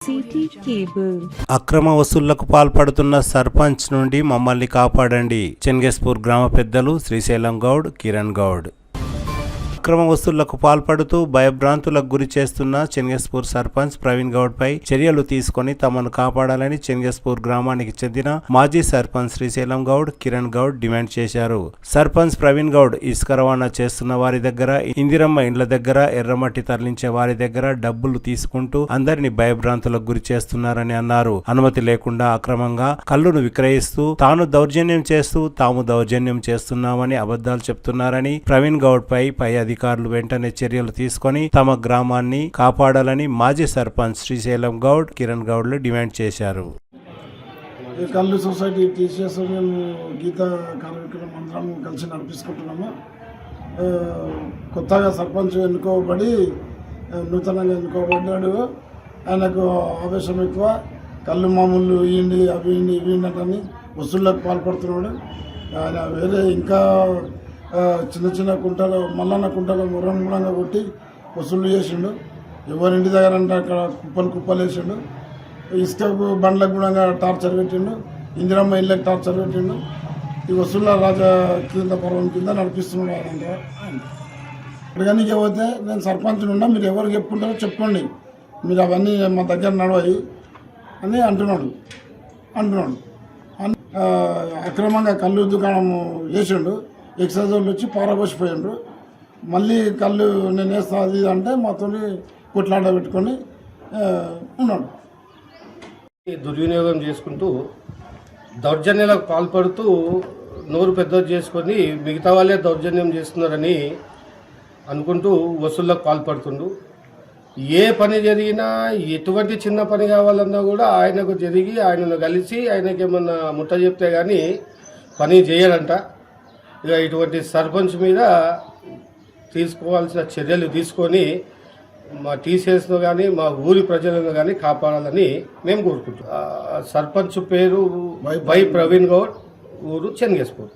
City cable అక్రమ వసూళ్లకు పాల్పడుతున్న సర్పంచ్ నుండి మమ్మల్ని కాపాడండి. చెంగేస్పూర్ గ్రామ పెద్దలు శ్రీశైలం గౌడ్, కిరణ్ గౌడ్. అక్రమ వసూళ్లకు పాల్పడుతూ భయభ్రాంతులకు గురి చేస్తున్న చెంగేస్పూర్ సర్పంచ్ ప్రవీణ్ గౌడ్ పై చర్యలు తీసుకుని తమను కాపాడాలని చెంగేస్పూర్ గ్రామానికి చెందిన మాజీ సర్పంచ్ శ్రీశైలం గౌడ్, కిరణ్ గౌడ్ డిమాండ్ చేశారు. సర్పంచ్ ప్రవీణ్ గౌడ్ ఇసుక రవాణా చేస్తున్న వారి దగ్గర, ఇందిరమ్మ ఇండ్ల దగ్గర, ఎర్రమట్టి తరలించే వారి దగ్గర డబ్బులు తీసుకుంటూ అందరినీ భయభ్రాంతులకు గురి చేస్తున్నారని అన్నారు. అనుమతి లేకుండా అక్రమంగా కల్లును విక్రయిస్తూ తాము దౌర్జన్యం చేస్తున్నామని అబద్ధాలు చెప్తున్నారని ప్రవీణ్ గౌడ్ పై అధికారులు వెంటనే చర్యలు తీసుకొని తమ గ్రామాన్ని కాపాడాలని మాజీ సర్పంచ్ శ్రీశైలం గౌడ్, కిరణ్ గౌడ్లు డిమాండ్ చేశారు. కల్లు సొసైటీ టీసీఎస్ మేము గీతా కార్యక్రమం అందరం కలిసి నడిపించుకుంటున్నాము. కొత్తగా సర్పంచ్ ఎన్నుకోబడి నూతనంగా ఎన్నుకోబడ్డాడు. ఆయనకు ఆవేశం ఎక్కువ. కళ్ళు మామూలు ఇవ్వండి, అవి ఇవ్వండి, ఇవి అని వసూళ్ళకు పాల్పడుతున్నాడు. ఆయన వేరే ఇంకా చిన్న చిన్న కుంటలు, మల్లన్న కుంటలు మురంగా కొట్టి వసూళ్ళు చేసిండు. ఎవరింటి దగ్గర అంటే అక్కడ కుప్పలు వేసిండు. ఇసుక బండ్లకు కూడా టార్చర్ పెట్టిండు. ఇందిరమ్మ ఇళ్ళకి టార్చర్ పెట్టిండు. ఈ వసూళ్ళ రాజా కింద పర్వం కింద నడిపిస్తున్నాడు ఆయన. ఇక్కడికి పోతే నేను సర్పంచ్ ఉన్నా, మీరు ఎవరు చెప్పుకుంటారో చెప్పుకోండి, మీరు అవన్నీ మా దగ్గర నడవాయి అని అంటున్నాడు. అక్రమంగా కళ్ళు దుకాణం వేసిండు. ఎక్సైజ్ వాళ్ళు వచ్చి పారబోసిపోయిండ్రు. మళ్ళీ కళ్ళు నేను వేస్తా అది అంటే మాతో కొట్లాట పెట్టుకొని ఉన్నాడు. దుర్వినియోగం చేసుకుంటూ దౌర్జన్యాలకు పాల్పడుతూ నోరు పెద్దది చేసుకొని మిగతా వాళ్ళే దౌర్జన్యం చేస్తున్నారని అనుకుంటూ వసూళ్ళకు పాల్పడుతుండు. ఏ పని జరిగినా, ఎటువంటి చిన్న పని కావాలన్నా కూడా ఆయనకు జరిగి ఆయనను కలిసి ఆయనకి ఏమన్నా ముట్ట చెప్తే కానీ పని చేయడంట. ఇక ఇటువంటి సర్పంచ్ మీద తీసుకోవాల్సిన చర్యలు తీసుకొని మా టీసీఎస్ను కానీ మా ఊరి ప్రజలను కానీ కాపాడాలని మేము కోరుకుంటున్నాం. సర్పంచ్ పేరు వై ప్రవీణ్ గౌడ్, ఊరు చెంగేస్పూర్.